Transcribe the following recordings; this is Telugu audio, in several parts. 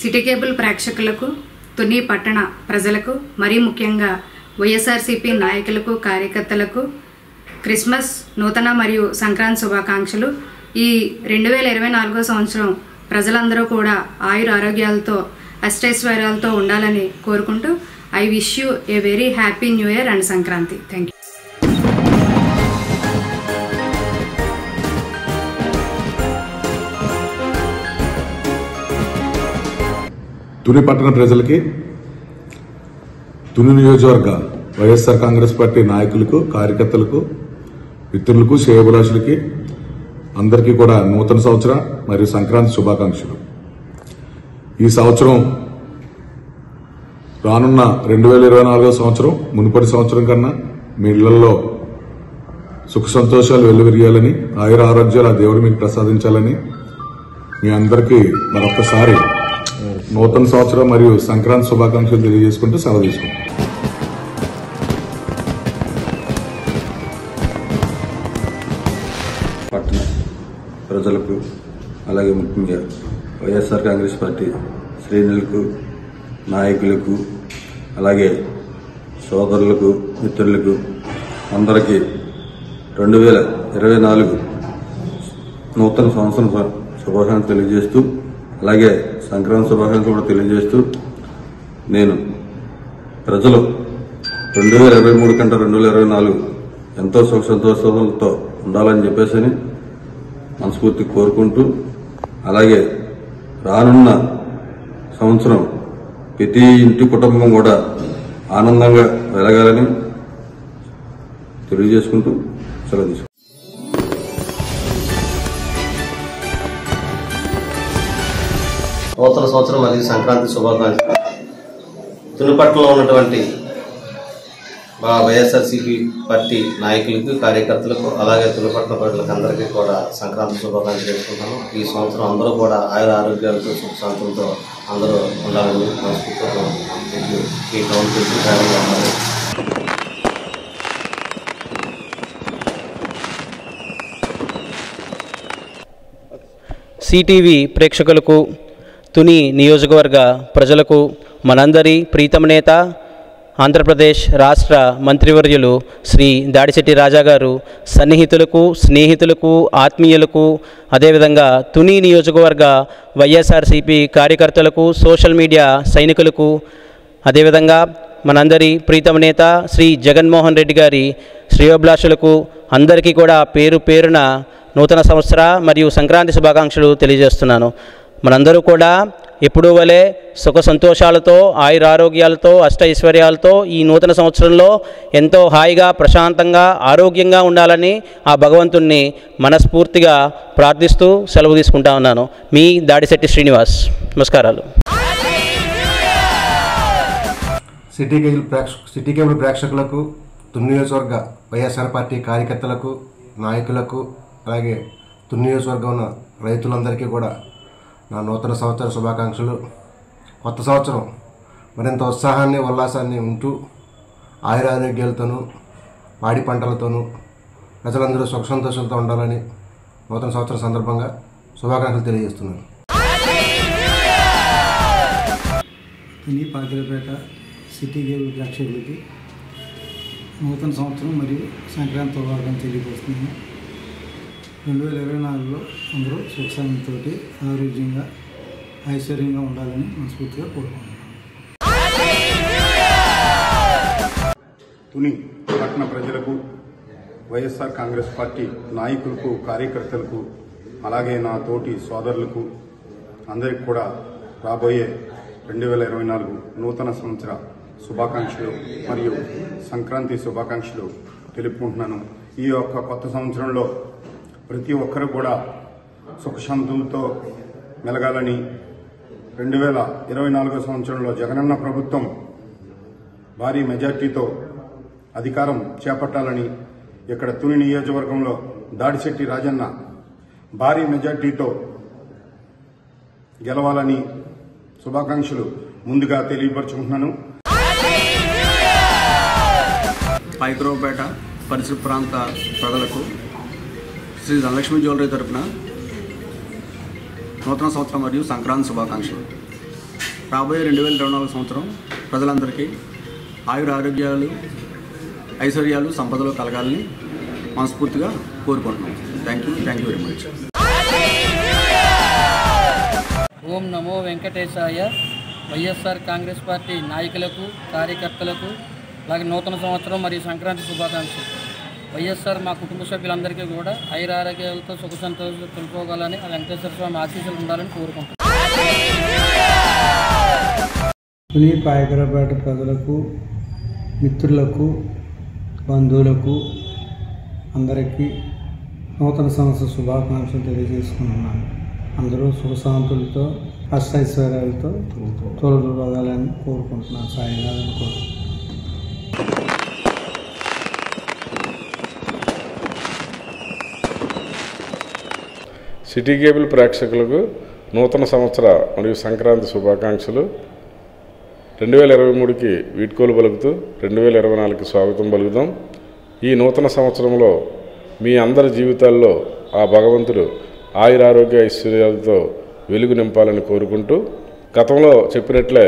సిటీ కేబుల్ ప్రేక్షకులకు, తుని పట్టణ ప్రజలకు, మరీ ముఖ్యంగా వైఎస్ఆర్సీపీ నాయకులకు, కార్యకర్తలకు క్రిస్మస్, నూతన మరియు సంక్రాంతి శుభాకాంక్షలు. ఈ 2024 సంవత్సరం ప్రజలందరూ కూడా ఆయుర ఆరోగ్యాలతో, అష్టైశ్వర్యాలతో ఉండాలని కోరుకుంటూ I wish you a very happy new year and Sankranti. Thank you. Tuni పట్టణ ప్రజలకి, తుని నియోజకవర్గ వైఎస్ఆర్ కాంగ్రెస్ పార్టీ నాయకులకు, కార్యకర్తలకు, మిత్రులకు, శ్రేయోభిలాషులకి అందరికీ కూడా నూతన సంవత్సర మరియు సంక్రాంతి శుభాకాంక్షలు. ఈ సంవత్సరం రానున్న 2024 సంవత్సరం మునుపటి సంవత్సరం కన్నా మీ ఇళ్లలో సుఖ సంతోషాలు వెల్లువిరియాలని, ఆయుర ఆరోగ్యాలు ఆ దేవుడు మీకు ప్రసాదించాలని మీ అందరికీ మరొకసారి నూతన సంవత్సరం మరియు సంక్రాంతి శుభాకాంక్షలు తెలియజేసుకుంటూ సెలవు తీసుకుంటాం. పట్టణ ప్రజలకు, అలాగే ముఖ్యంగా వైఎస్ఆర్ కాంగ్రెస్ పార్టీ శ్రేణులకు, నాయకులకు, అలాగే సోదరులకు, మిత్రులకు అందరికీ 2024 నూతన సంవత్సరం శుభాకాంక్షలు తెలియజేస్తూ, అలాగే సంక్రాంతి శుభాకాంక్షలు కూడా తెలియజేస్తూ, నేను ప్రజలు 2023 కంటే 2024 ఎంతో సుఖ సంతోషాలతో ఉండాలని చెప్పేసి మనస్ఫూర్తి కోరుకుంటూ, అలాగే రానున్న సంవత్సరం ప్రతి ఇంటి కుటుంబం కూడా ఆనందంగా వెలగాలని తెలియజేసుకుంటూ సెలవు తీసుకుంటాం. నూతన సంవత్సరం మరియు సంక్రాంతి శుభాకాంక్షలు. తునిపట్నంలో ఉన్నటువంటి మా వైఎస్ఆర్సీపీ పార్టీ నాయకులకు, కార్యకర్తలకు, అలాగే తునిపట్నం ప్రజలకు అందరికీ కూడా సంక్రాంతి శుభాకాంక్షలు తెలుసుకుంటాను. ఈ సంవత్సరం అందరూ కూడా ఆయుర ఆరోగ్యాలతో, సుఖ శాంతులతో అందరూ ఉండాలని మనస్ఫూర్తిగా ఈ గవర్నమెంట్. సిటీవీ ప్రేక్షకులకు, తుని నియోజకవర్గ ప్రజలకు, మనందరి ప్రీతమ నేత, ఆంధ్రప్రదేశ్ రాష్ట్ర మంత్రివర్యులు శ్రీ దాడిశెట్టి రాజా గారు సన్నిహితులకు, స్నేహితులకు, ఆత్మీయులకు, అదేవిధంగా తుని నియోజకవర్గ వైఎస్ఆర్సీపీ కార్యకర్తలకు, సోషల్ మీడియా సైనికులకు, అదేవిధంగా మనందరి ప్రీతమ నేత శ్రీ జగన్మోహన్ రెడ్డి గారి శ్రేయోభిలాషులకు అందరికీ కూడా పేరు పేరున నూతన సంవత్సర మరియు సంక్రాంతి శుభాకాంక్షలు తెలియజేస్తున్నాను. మనందరూ కూడా ఎప్పుడూ వలె సుఖ సంతోషాలతో, ఆయురారోగ్యాలతో, అష్టైశ్వర్యాలతో ఈ నూతన సంవత్సరంలో ఎంతో హాయిగా, ప్రశాంతంగా, ఆరోగ్యంగా ఉండాలని ఆ భగవంతుణ్ణి మనస్ఫూర్తిగా ప్రార్థిస్తూ సెలవు తీసుకుంటా ఉన్నాను. మీ దాడిశెట్టి శ్రీనివాస్. నమస్కారాలు. సిటీ కేబుల్ ప్రేక్షకులకు, తుని నియోజకవర్గ వైఎస్ఆర్ పార్టీ కార్యకర్తలకు, నాయకులకు, అలాగే తుని నియోజకవర్గం ఉన్న రైతులందరికీ కూడా నా నూతన సంవత్సర శుభాకాంక్షలు. కొత్త సంవత్సరం మరింత ఉత్సాహాన్ని, ఉల్లాసాన్ని ఉంటూ ఆయురారోగ్యాలతోనూ, పాడి పంటలతోనూ ప్రజలందరూ సుఖ సంతోషంతో ఉండాలని నూతన సంవత్సరం సందర్భంగా శుభాకాంక్షలు తెలియజేస్తున్నాను. తుని పాకిరపేట సిటీ కేబుల్ ప్రేక్షకులకి నూతన సంవత్సరం మరియు సంక్రాంతి శుభాకాంక్షలు తెలియజేస్తున్నాను. 2024లో అందరూ సుఖశాంతితో, ఆరోగ్యంగా, ఐశ్వర్యంగా ఉండాలని మనస్ఫూర్తిగా కోరుకుంటున్నాను. తుని పట్టణ ప్రజలకు, వైఎస్ఆర్ కాంగ్రెస్ పార్టీ నాయకులకు, కార్యకర్తలకు, అలాగే నా తోటి సోదరులకు అందరికీ కూడా రాబోయే 2024 నూతన సంవత్సర శుభాకాంక్షలు మరియు సంక్రాంతి శుభాకాంక్షలు తెలుపుకుంటున్నాను. ఈ యొక్క కొత్త సంవత్సరంలో ప్రతి ఒక్కరు కూడా సుఖశాంతులతో మెలగాలని, 2024 సంవత్సరంలో జగనన్న ప్రభుత్వం భారీ మెజార్టీతో అధికారం చేపట్టాలని, ఇక్కడ తుని నియోజకవర్గంలో దాడిశెట్టి రాజన్న భారీ మెజార్టీతో గెలవాలని శుభాకాంక్షలు ముందుగా తెలియపరుచుకుంటున్నాను. పాకిరపేట పరిసర ప్రాంత ప్రజలకు శ్రీ ధనలక్ష్మి జ్యువెలరీ తరపున నూతన సంవత్సరం మరియు సంక్రాంతి శుభాకాంక్షలు. రాబోయే 2024 సంవత్సరం ప్రజలందరికీ ఆరోగ్యాలు ఐశ్వర్యాలు సంపదలు కలగాలని మనస్ఫూర్తిగా కోరుకుంటున్నాం. Thank you very much. ఓం నమో వెంకటేశాయ. వైఎస్ఆర్ కాంగ్రెస్ పార్టీ నాయకులకు కార్యకర్తలకు అలాగే నూతన సంవత్సరం మరియు సంక్రాంతి శుభాకాంక్షలు. వైఎస్ఆర్ మా కుటుంబ సభ్యులందరికీ కూడా ఆరోగ్యాలతో సుఖ సంతోషాలు తెలుసుకోవాలని ఆ వెంకటేశ్వర స్వామి ఆశీస్సులు ఉండాలని కోరుకుంటున్నాను. తుని పాయకరపేట ప్రజలకు, మిత్రులకు, బంధువులకు అందరికీ నూతన సంవత్సర శుభాకాంక్షలు తెలియజేసుకుంటున్నాను. అందరూ సుఖశాంతులతో అష్టైశ్వర్యాలతో తొలగాలని కోరుకుంటున్నాను. సాయినాథన్ కోరుకుంటున్నాను. సిటీ కేబుల్ ప్రేక్షకులకు నూతన సంవత్సర మరియు సంక్రాంతి శుభాకాంక్షలు. 2023కి వీడ్కోలు పలుకుతూ 2024కి స్వాగతం పలుకుదాం. ఈ నూతన సంవత్సరంలో మీ అందరి జీవితాల్లో ఆ భగవంతుడు ఆయురారోగ్య ఐశ్వర్యాలతో వెలుగు నింపాలని కోరుకుంటూ, గతంలో చెప్పినట్లే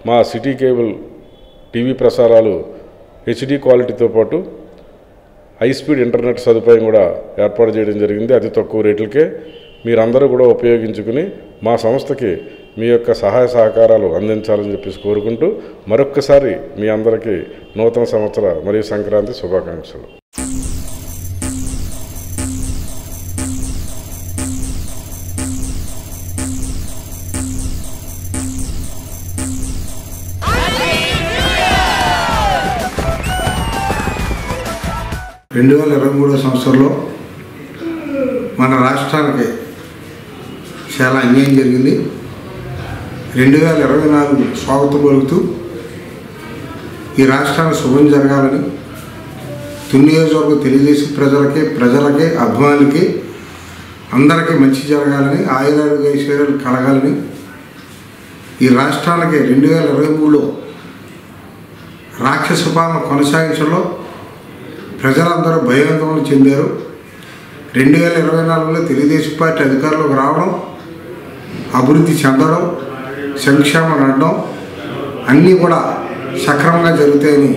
మా సిటీ కేబుల్ టీవీ ప్రసారాలు హెచ్డి క్వాలిటీతో పాటు హై స్పీడ్ ఇంటర్నెట్ సదుపాయం కూడా ఏర్పాటు చేయడం జరిగింది. అతి తక్కువ రేట్లకే మీరందరూ కూడా ఉపయోగించుకుని మా సంస్థకి మీ యొక్క సహాయ సహకారాలు అందించాలని చెప్పేసి కోరుకుంటూ, మరొక్కసారి మీ అందరికీ నూతన సంవత్సర మరియు సంక్రాంతి శుభాకాంక్షలు. రెండు 2023 సంవత్సరంలో మన రాష్ట్రానికి చాలా అన్యాయం జరిగింది. 2024 స్వాగతం పలుకుతూ ఈ రాష్ట్రానికి శుభం జరగాలని, తుని నియోజకవర్గం తెలుగుదేశం ప్రజలకి అభిమానులకి అందరికీ మంచి జరగాలని, ఆయురారోగ్య ఐశ్వర్యాలు కలగాలని, ఈ రాష్ట్రానికి 2023లో రాక్షస పాలన కొనసాగించడంలో ప్రజలందరూ భయాందోళన చెందారు. 2024లో తెలుగుదేశం పార్టీ అధికారంలోకి రావడం, అభివృద్ధి చెందడం, సంక్షేమం నడడం అన్నీ కూడా సక్రమంగా జరుగుతాయని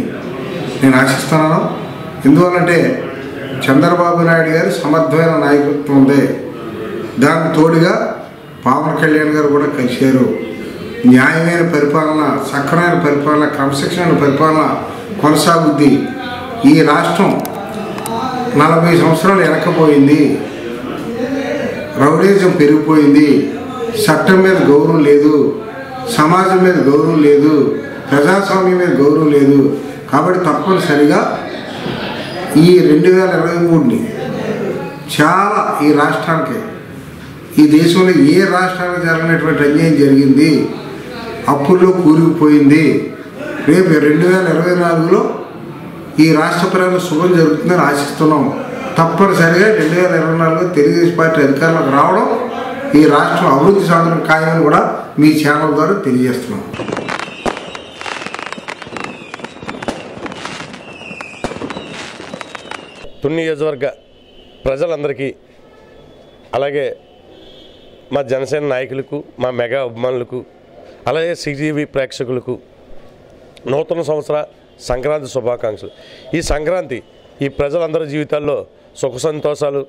నేను ఆశిస్తున్నాను. ఎందువల్లంటే చంద్రబాబు నాయుడు గారి సమర్థమైన నాయకత్వం ఉంది. దానికి తోడుగా పవన్ కళ్యాణ్ గారు కూడా కలిశారు. న్యాయమైన పరిపాలన, సక్రమైన పరిపాలన, క్రమశిక్షణ పరిపాలన కొనసాగుద్ది. ఈ రాష్ట్రం 40 సంవత్సరాలు వెనకపోయింది. రౌడీజం పెరిగిపోయింది. చట్టం మీద గౌరవం లేదు, సమాజం మీద గౌరవం లేదు, ప్రజాస్వామ్యం మీద గౌరవం లేదు. కాబట్టి తప్పనిసరిగా ఈ 2023ని చాలా ఈ రాష్ట్రానికి, ఈ దేశంలో ఏ రాష్ట్రానికి జరిగినటువంటి అన్యాయం జరిగింది, అప్పుల్లో కూరుకుపోయింది. రేపు 2024లో ఈ రాష్ట్ర ప్రజల శుభం జరుగుతుందని ఆశిస్తున్నాం. తప్పనిసరిగా 2024లో తెలుగుదేశం పార్టీ అధికారంలోకి రావడం, ఈ రాష్ట్రం అభివృద్ధి సాధన ఖాయమని కూడా మీ ఛానల్ ద్వారా తెలియజేస్తున్నాం. తుని నియోజకవర్గ ప్రజలందరికీ, అలాగే మా జనసేన నాయకులకు, మా మెగా అభిమానులకు, అలాగే సిటీవీ ప్రేక్షకులకు నూతన సంవత్సర సంక్రాంతి శుభాకాంక్షలు. ఈ సంక్రాంతి ఈ ప్రజలందరి జీవితాల్లో సుఖ సంతోషాలు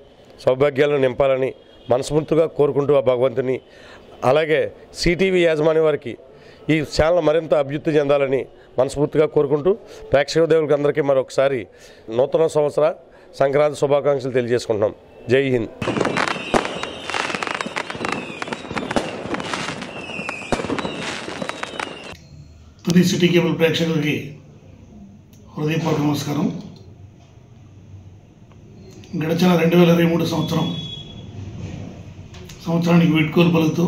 సౌభాగ్యాలను నింపాలని మనస్ఫూర్తిగా కోరుకుంటూ ఆ భగవంతుని, అలాగే సిటీవీ యాజమాన్య వారికి ఈ ఛానల్ మరింత అభివృద్ధి చెందాలని మనస్ఫూర్తిగా కోరుకుంటూ ప్రేక్షక దేవులకు అందరికీ మరొకసారి నూతన సంవత్సర సంక్రాంతి శుభాకాంక్షలు తెలియజేసుకుంటున్నాం. జై హింద్. తుని సిటీ కేబుల్ ప్రేక్షకులకి హృదయపూర్వక నమస్కారం. గడిచిన 2023 సంవత్సరానికి వీడ్కోలు పలుకుతూ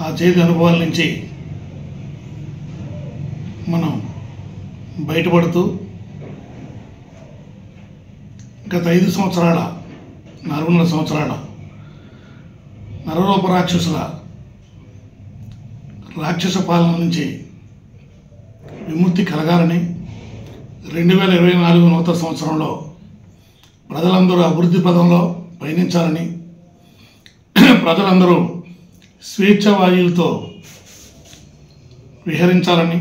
ఆ చేతి అనుభవాల నుంచి మనం బయటపడుతూ గత 5 సంవత్సరాల 4 సంవత్సరాల నరరూప రాక్షస పాలన నుంచి విముక్తి కలగాలని, 2024 నూతన సంవత్సరంలో ప్రజలందరూ అభివృద్ధి పదంలో పయనించాలని, ప్రజలందరూ స్వేచ్ఛావాయులతో విహరించాలని,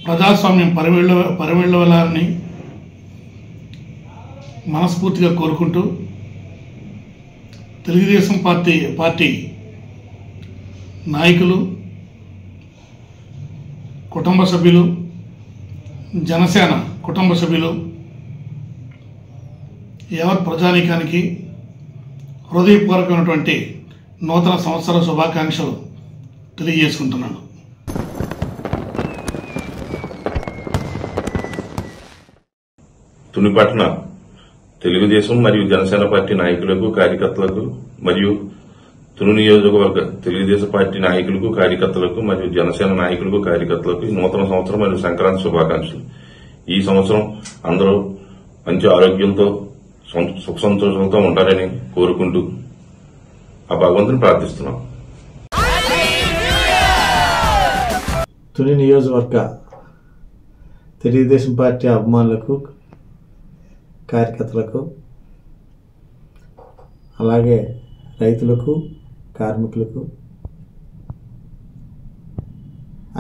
ప్రజాస్వామ్యం పరివెళ్ళాలని మనస్ఫూర్తిగా కోరుకుంటూ తెలుగుదేశం పార్టీ నాయకులు, కుటుంబ సభ్యులు, జనసేన కుటుంబ సభ్యులు, యావత్ ప్రజానీకానికి హృదయపూర్వకమైనటువంటి నూతన సంవత్సర శుభాకాంక్షలు తెలియజేసుకుంటున్నాను. తునిపట్న తెలుగుదేశం మరియు జనసేన పార్టీ నాయకులకు, కార్యకర్తలకు మరియు తుని నియోజకవర్గ తెలుగుదేశం పార్టీ నాయకులకు, కార్యకర్తలకు మరియు జనసేన నాయకులకు, కార్యకర్తలకు నూతన సంవత్సరం మరియు సంక్రాంతి శుభాకాంక్షలు. ఈ సంవత్సరం అందరూ మంచి ఆరోగ్యంతో సుఖ సంతోషాలతో ఉంటారని కోరుకుంటూ ఆ భగవంతుని ప్రార్థిస్తున్నాం. తుని నియోజకవర్గ తెలుగుదేశం పార్టీ అభిమానులకు, కార్యకర్తలకు, అలాగే రైతులకు, కార్మికులకు,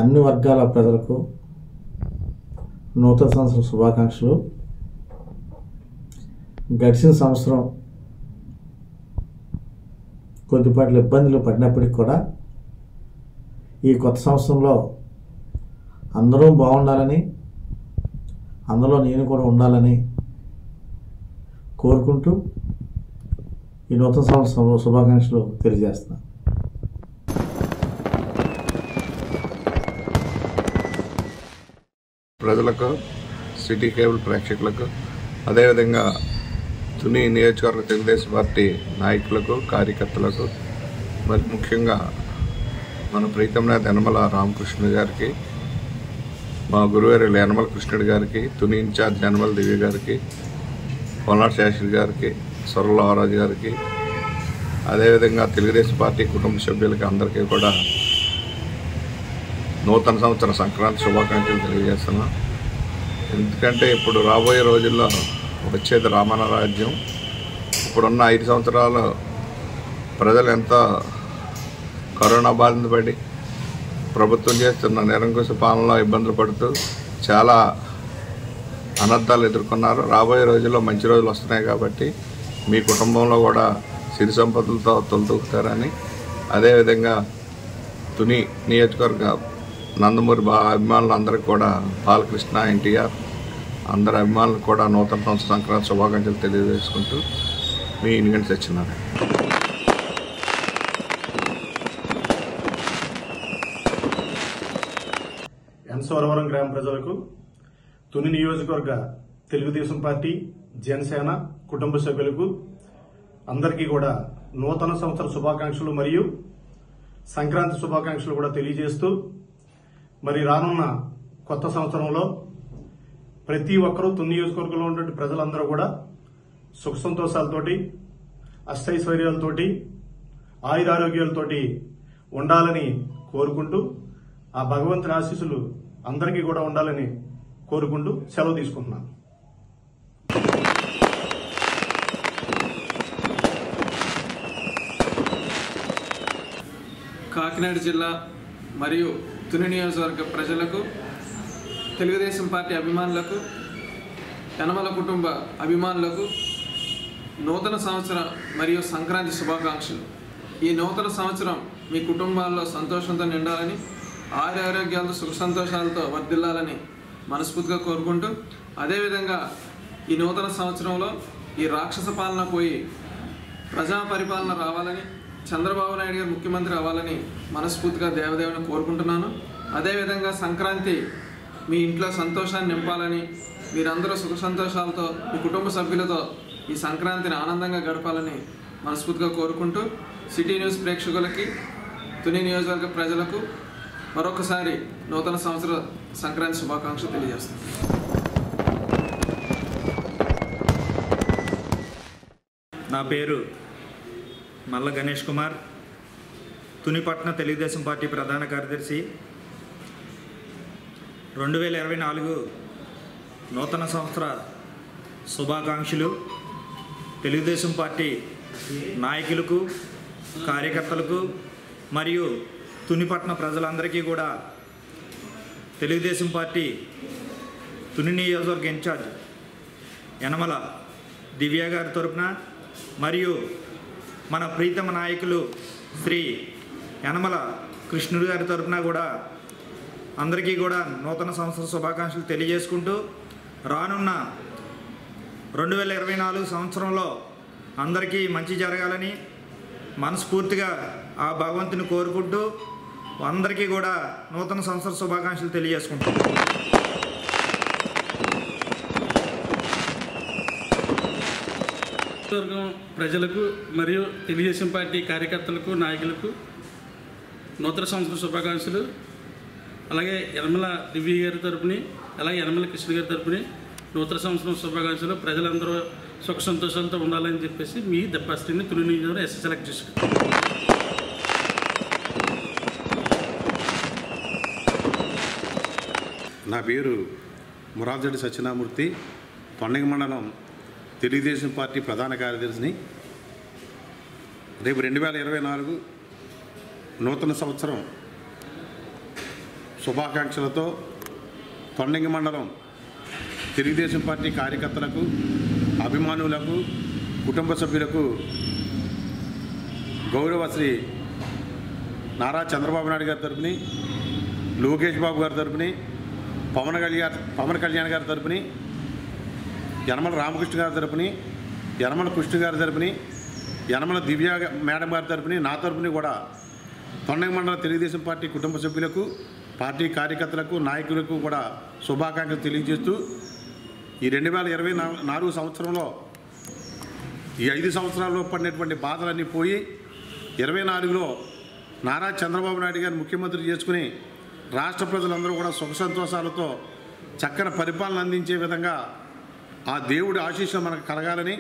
అన్ని వర్గాల ప్రజలకు నూతన సంవత్సరం శుభాకాంక్షలు. గడిచిన సంవత్సరం కొద్దిపాట్ల ఇబ్బందులు పడినప్పటికీ కూడా ఈ కొత్త సంవత్సరంలో అందరూ బాగుండాలని, అందులో నేను కూడా ఉండాలని కోరుకుంటూ ఈ నూతన సంవత్సరం శుభాకాంక్షలు తెలియజేస్తున్నాను. ప్రజలకు, సిటీ కేబుల్ ప్రేక్షకులకు, అదేవిధంగా తుని నియోజకవర్గ తెలుగుదేశం పార్టీ నాయకులకు, కార్యకర్తలకు, మరి ముఖ్యంగా మన ప్రీతం నేత యనమల రామకృష్ణుడు గారికి, మా గురువారు యనమల కృష్ణుడు గారికి, తుని ఇన్ఛార్జ్ యనమల దివ్య గారికి, పొన్నాడు శాస్త్రి గారికి, సొరల ఆరాజు గారికి, అదేవిధంగా తెలుగుదేశం పార్టీ కుటుంబ సభ్యులకి అందరికీ కూడా నూతన సంవత్సర సంక్రాంతి శుభాకాంక్షలు తెలియజేస్తున్నాం. ఎందుకంటే ఇప్పుడు రాబోయే రోజుల్లో వచ్చేది రామన్న రాజ్యం. ఇప్పుడున్న 5 సంవత్సరాలు ప్రజలు ఎంతో కరోనా బాధిన పడి ప్రభుత్వం చేస్తున్న నిరంకుశ పాలనలో ఇబ్బందులు పడుతూ చాలా అనర్థాలు ఎదుర్కొన్నారు. రాబోయే రోజుల్లో మంచి రోజులు వస్తున్నాయి కాబట్టి మీ కుటుంబంలో కూడా సిరి సంపదలతో తొలతూగుతారని, అదేవిధంగా తుని నియోజకవర్గ నందమూరి అభిమానులందరికీ కూడా బాలకృష్ణ, ఎన్టీఆర్ అందరి అభిమానులకు కూడా నూతన సంవత్సర సంక్రాంతి శుభాకాంక్షలు తెలియజేసుకుంటూ మీ ఇన్గంటి సత్యనారాయణ. సోరవరం గ్రామ ప్రజలకు, తుని నియోజకవర్గ తెలుగుదేశం పార్టీ, జనసేన కుటుంబ సభ్యులకు అందరికీ కూడా నూతన సంవత్సర శుభాకాంక్షలు మరియు సంక్రాంతి శుభాకాంక్షలు కూడా తెలియజేస్తూ, మరి రానున్న కొత్త సంవత్సరంలో ప్రతి ఒక్కరూ తుని నియోజకవర్గంలో ఉన్నటువంటి ప్రజలందరూ కూడా సుఖ సంతోషాలతోటి, అష్టైశ్వర్యాలతోటి, ఆయురారోగ్యాలతోటి ఉండాలని కోరుకుంటూ ఆ భగవంతుని ఆశీస్సులు అందరికీ కూడా ఉండాలని కోరుకుంటూ సెలవు తీసుకుంటున్నాను. కాకినాడ జిల్లా మరియు తుని నియోజకవర్గ ప్రజలకు, తెలుగుదేశం పార్టీ అభిమానులకు, యనమల కుటుంబ అభిమానులకు నూతన సంవత్సరం మరియు సంక్రాంతి శుభాకాంక్షలు. ఈ నూతన సంవత్సరం మీ కుటుంబాల్లో సంతోషంతో నిండాలని, ఆరోగ్యాలతో సుఖ సంతోషాలతో వర్ధిల్లాలని మనస్ఫూర్తిగా కోరుకుంటూ, అదేవిధంగా ఈ నూతన సంవత్సరంలో ఈ రాక్షస పాలన పోయి ప్రజా పరిపాలన రావాలని, చంద్రబాబు నాయుడు గారు ముఖ్యమంత్రి అవ్వాలని మనస్ఫూర్తిగా దేవదేవుని కోరుకుంటున్నాను. అదేవిధంగా సంక్రాంతి మీ ఇంట్లో సంతోషాన్ని నింపాలని, మీరందరూ సుఖ సంతోషాలతో మీ కుటుంబ సభ్యులతో ఈ సంక్రాంతిని ఆనందంగా గడపాలని మనస్ఫూర్తిగా కోరుకుంటూ, సిటీ న్యూస్ ప్రేక్షకులకి, తుని నియోజకవర్గ ప్రజలకు మరొకసారి నూతన సంవత్సర సంక్రాంతి శుభాకాంక్షలు తెలియజేస్తాను. నా పేరు మల్ల గణేష్ కుమార్, తునిపట్న తెలుగుదేశం పార్టీ ప్రధాన కార్యదర్శి. 2024 నూతన సంవత్సర శుభాకాంక్షలు తెలుగుదేశం పార్టీ నాయకులకు, కార్యకర్తలకు మరియు తునిపట్న ప్రజలందరికీ కూడా తెలుగుదేశం పార్టీ తుని నియోజకవర్గ ఇన్ఛార్జ్ యనమల దివ్య గారి తరపున మరియు మన ప్రీతమ నాయకులు శ్రీ యనమల కృష్ణుడు గారి తరపున కూడా అందరికీ కూడా నూతన సంవత్సర శుభాకాంక్షలు తెలియజేసుకుంటూ రానున్న 2024 సంవత్సరంలో అందరికీ మంచి జరగాలని మనస్ఫూర్తిగా ఆ భగవంతుని కోరుకుంటూ అందరికీ కూడా నూతన సంవత్సర శుభాకాంక్షలు తెలియజేసుకుంటాం. ప్రజలకు మరియు తెలుగుదేశం పార్టీ కార్యకర్తలకు నాయకులకు నూతన సంవత్సర శుభాకాంక్షలు. అలాగే యనమల దివ్య గారి తరపుని అలాగే యనమల కృష్ణ గారి తరపుని నూతన సంవత్సరం శుభాకాంక్షలు. ప్రజలందరూ సుఖ సంతోషాలతో ఉండాలని చెప్పేసి మీ దెబ్బస్టిని తుని నియోజకవర్గం ఎస్సీ సెలెక్ట్ చేసుకుంటాం. నా పేరు మురాజడి సత్యనామూర్తి, తొండంగ మండలం తెలుగుదేశం పార్టీ ప్రధాన కార్యదర్శిని. రేపు 2024 నూతన సంవత్సరం శుభాకాంక్షలతో తొండంగ మండలం తెలుగుదేశం పార్టీ కార్యకర్తలకు, అభిమానులకు, కుటుంబ సభ్యులకు గౌరవశ్రీ నారా చంద్రబాబు నాయుడు గారి తరపుని, లోకేష్ బాబు గారి తరపుని, పవన్ కళ్యాణ్ గారి తరపుని, యనమల రామకృష్ణ గారి తరపుని, యనమల కృష్ణ గారి తరపుని, యనమల దివ్య మేడం గారి తరపుని, నా తరపుని కూడా తొండంగ మండల తెలుగుదేశం పార్టీ కుటుంబ సభ్యులకు, పార్టీ కార్యకర్తలకు, నాయకులకు కూడా శుభాకాంక్షలు తెలియజేస్తూ ఈ 2024 సంవత్సరంలో ఈ 5 సంవత్సరాల్లో పడినటువంటి బాధలన్నీ పోయి 24లో నారా చంద్రబాబు నాయుడు గారిని ముఖ్యమంత్రి చేసుకుని రాష్ట్ర ప్రజలందరూ కూడా సుఖ సంతోషాలతో చక్కని పరిపాలన అందించే విధంగా ఆ దేవుడి ఆశీస్సులు మనకు కలగాలని,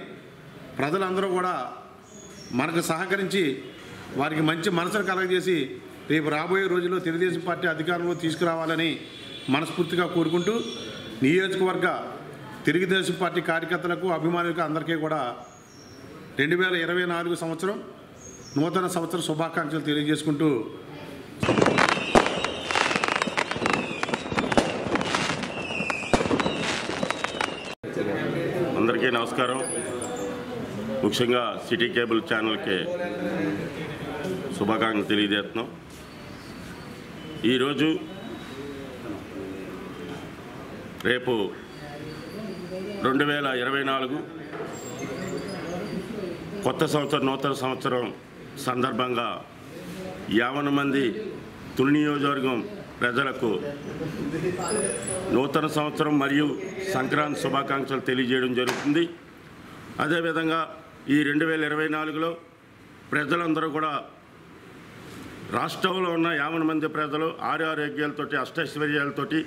ప్రజలందరూ కూడా మనకు సహకరించి వారికి మంచి మనసును కలగజేసి రేపు రాబోయే రోజుల్లో తెలుగుదేశం పార్టీ అధికారంలో తీసుకురావాలని మనస్ఫూర్తిగా కోరుకుంటూ నియోజకవర్గ తెలుగుదేశం పార్టీ కార్యకర్తలకు, అభిమానులకు అందరికీ కూడా 2024 సంవత్సరం నూతన సంవత్సర శుభాకాంక్షలు తెలియజేసుకుంటూ అందరికీ నమస్కారం. ముఖ్యంగా సిటీ కేబుల్ ఛానల్కి శుభాకాంక్షలు తెలియజేస్తున్నాం. ఈరోజు రేపు 2024 కొత్త సంవత్సరం నూతన సంవత్సరం సందర్భంగా 50 మంది తుని నియోజకవర్గం ప్రజలకు నూతన సంవత్సరం మరియు సంక్రాంతి శుభాకాంక్షలు తెలియజేయడం జరుగుతుంది. అదేవిధంగా ఈ 2024లో ప్రజలందరూ కూడా రాష్ట్రంలో ఉన్న 50 మంది ప్రజలు ఆరోగ్యాలతోటి, అష్టైశ్వర్యాలతోటి,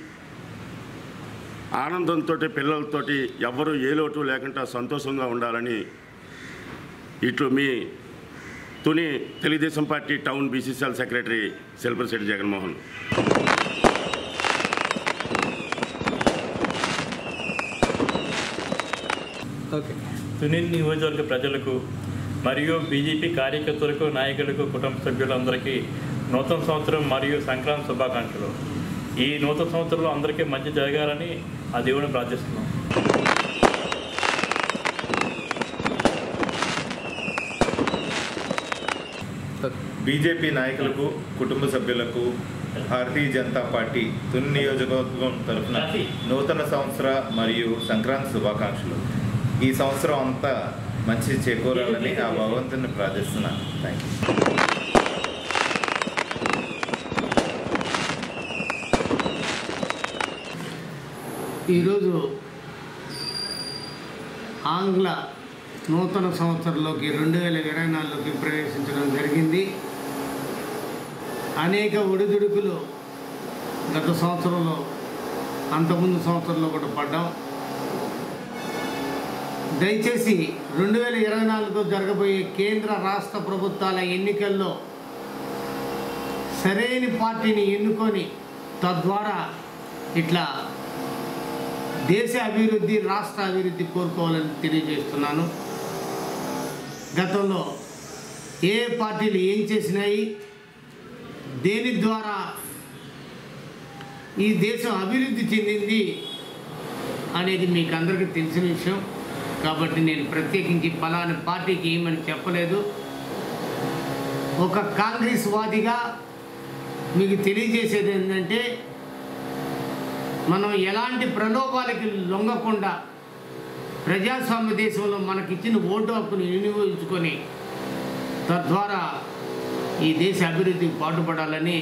ఆనందంతో, పిల్లలతోటి ఎవ్వరూ ఏ లోటు లేకుండా సంతోషంగా ఉండాలని ఇట్లు మీ Tuni Telugu Desam party town BCCL secretary Shilpa Shetty Jaganmohan. Tuni నియోజకవర్గ ప్రజలకు మరియు బీజేపీ కార్యకర్తలకు, నాయకులకు, కుటుంబ సభ్యులందరికీ నూతన సంవత్సరం మరియు సంక్రాంతి శుభాకాంక్షలు. ఈ నూతన సంవత్సరంలో అందరికీ మంచి జరగాలని ఆ దేవుడిని ప్రార్థిస్తున్నాం. బీజేపీ నాయకులకు, కుటుంబ సభ్యులకు భారతీయ జనతా పార్టీ తుని నియోజకవర్గం తరఫున నూతన సంవత్సర మరియు సంక్రాంతి శుభాకాంక్షలు. ఈ సంవత్సరం అంతా మంచి చేకూరాలని ఆ భగవంతుని ప్రార్థిస్తున్నాను. Thank you. ఈరోజు ఆంగ్ల నూతన సంవత్సరంలోకి 2024లోకి ప్రవేశించడం జరిగింది. అనేక ఒడిదుడుకులు గత సంవత్సరంలో, అంతకుముందు సంవత్సరంలో కూడా పడ్డాం. దయచేసి 2024లో జరగబోయే కేంద్ర రాష్ట్ర ప్రభుత్వాల ఎన్నికల్లో సరైన పార్టీని ఎన్నుకొని తద్వారా ఇట్లా దేశ అభివృద్ధి, రాష్ట్ర అభివృద్ధి కోరుకోవాలని తెలియజేస్తున్నాను. గతంలో ఏ పార్టీలు ఏం చేసినాయి, దేని ద్వారా ఈ దేశం అభివృద్ధి చెందింది అనేది మీకు అందరికీ తెలిసిన విషయం. కాబట్టి నేను ప్రత్యేకించి ఫలానా పార్టీకి ఏమని చెప్పలేదు. ఒక కాంగ్రెస్ వాదిగా మీకు తెలియజేసేది ఏంటంటే, మనం ఎలాంటి ప్రలోభాలకి లొంగకుండా ప్రజాస్వామ్య దేశంలో మనకిచ్చిన ఓటు హక్కును వినియోగించుకొని తద్వారా ఈ దేశ అభివృద్ధికి పాటుపడాలని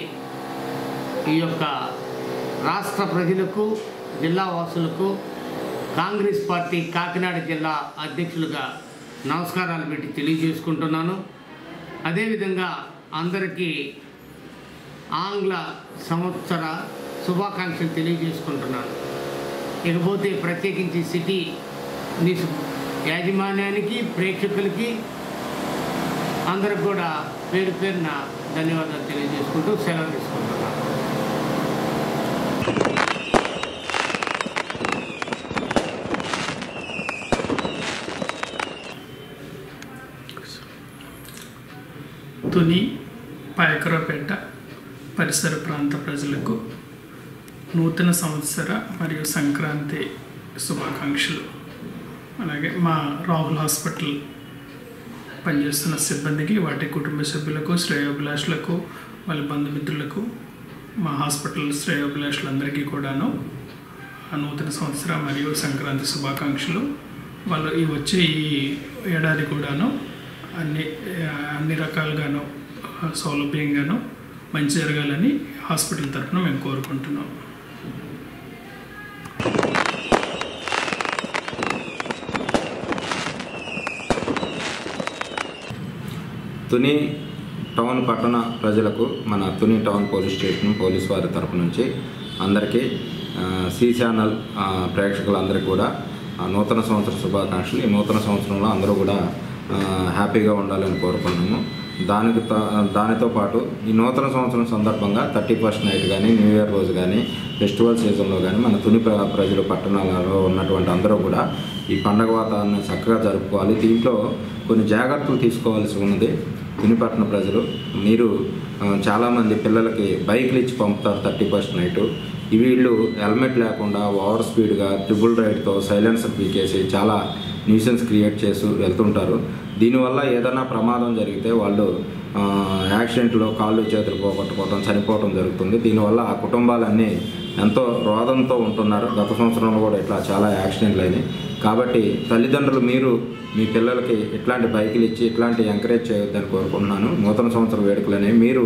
ఈ యొక్క రాష్ట్ర ప్రజలకు, జిల్లా వాసులకు కాంగ్రెస్ పార్టీ కాకినాడ జిల్లా అధ్యక్షులుగా నమస్కారాలు పెట్టి తెలియజేసుకుంటున్నాను. అదేవిధంగా అందరికీ ఆంగ్ల సంవత్సర శుభాకాంక్షలు తెలియజేసుకుంటున్నాను. ఇకపోతే ప్రత్యేకించి సిటీ న్యూస్ యాజమాన్యానికి, ప్రేక్షకులకి అందరికి కూడా పేరు పేరున ధన్యవాదాలు తెలియజేసుకుంటూ సెలవు తీసుకుంటున్నాను. తుని పాయకరావుపేట పరిసర ప్రాంత ప్రజలకు నూతన సంవత్సర మరియు సంక్రాంతి శుభాకాంక్షలు. అలాగే మా రాహుల్ హాస్పిటల్ పనిచేస్తున్న సిబ్బందికి, వాటి కుటుంబ సభ్యులకు, శ్రేయోభిలాషులకు, వాళ్ళ బంధుమిత్రులకు, మా హాస్పిటల్ శ్రేయోభిలాషులందరికీ కూడాను నూతన సంవత్సర మరియు సంక్రాంతి శుభాకాంక్షలు. వాళ్ళు వచ్చే ఈ ఏడాది కూడాను అన్ని రకాలుగాను సౌలభ్యంగాను మంచి జరగాలని హాస్పిటల్ తరఫున మేము కోరుకుంటున్నాం. తుని టౌన్ పట్టణ ప్రజలకు మన Tuni town police station police వారి తరపు నుంచి అందరికీ సి ఛానల్ ప్రేక్షకులందరికీ కూడా నూతన సంవత్సర శుభాకాంక్షలు. ఈ నూతన సంవత్సరంలో అందరూ కూడా హ్యాపీగా ఉండాలని కోరుకుంటున్నాము. దానితో పాటు ఈ నూతన సంవత్సరం సందర్భంగా 31st నైట్ కానీ, న్యూ ఇయర్ రోజు కానీ, ఫెస్టివల్ సీజన్లో కానీ మన తుని ప్రజలు పట్టణాలలో ఉన్నటువంటి అందరూ కూడా ఈ పండగ వాతావరణాన్ని చక్కగా జరుపుకోవాలి. దీంట్లో కొన్ని జాగ్రత్తలు తీసుకోవాల్సి ఉన్నది. తుని పట్టణ ప్రజలు, మీరు చాలామంది పిల్లలకి బైక్లు ఇచ్చి పంపుతారు 31st నైటు. వీళ్ళు హెల్మెట్ లేకుండా ఓవర్ స్పీడ్గా ట్రిపుల్ రైడ్తో సైలెన్సర్ పీకేసి చాలా న్యూసెన్స్ క్రియేట్ చేసి వెళ్తుంటారు. దీనివల్ల ఏదైనా ప్రమాదం జరిగితే వాళ్ళు యాక్సిడెంట్లో కాళ్ళు చేతులు పోగొట్టుకోవడం, చనిపోవడం జరుగుతుంది. దీనివల్ల ఆ కుటుంబాలన్నీ ఎంతో రోదంతో ఉంటున్నారు. గత సంవత్సరంలో కూడా ఇట్లా చాలా యాక్సిడెంట్లు అయినాయి. కాబట్టి తల్లిదండ్రులు మీరు మీ పిల్లలకి ఇట్లాంటి బైకులు ఇచ్చి ఇట్లాంటి ఎంకరేజ్ చేయొద్దని కోరుకుంటున్నాను. నూతన సంవత్సర వేడుకలని మీరు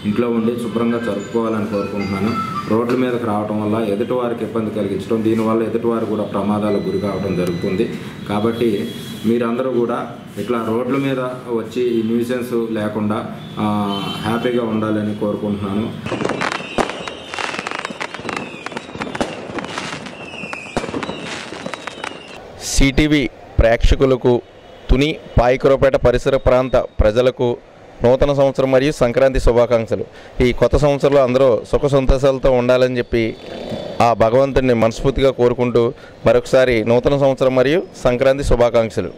ఇంట్లో ఉండి శుభ్రంగా జరుపుకోవాలని కోరుకుంటున్నాను. రోడ్ల మీదకి రావడం వల్ల ఎదుటివారికి ఇబ్బంది కలిగించడం, దీనివల్ల ఎదుటివారు కూడా ప్రమాదాలకు గురి కావడం జరుగుతుంది. కాబట్టి మీరందరూ కూడా ఇట్లా రోడ్ల మీద వచ్చి ఈ న్యూసెన్స్ లేకుండా హ్యాపీగా ఉండాలని కోరుకుంటున్నాను. సిటీవీ ప్రేక్షకులకు, తుని పాయకరావుపేట పరిసర ప్రాంత ప్రజలకు నూతన సంవత్సరం మరియు సంక్రాంతి శుభాకాంక్షలు. ఈ కొత్త సంవత్సరంలో అందరూ సుఖ సంతోషాలతో ఉండాలని చెప్పి ఆ భగవంతుడిని మనస్ఫూర్తిగా కోరుకుంటూ మరొకసారి నూతన సంవత్సరం మరియు సంక్రాంతి శుభాకాంక్షలు.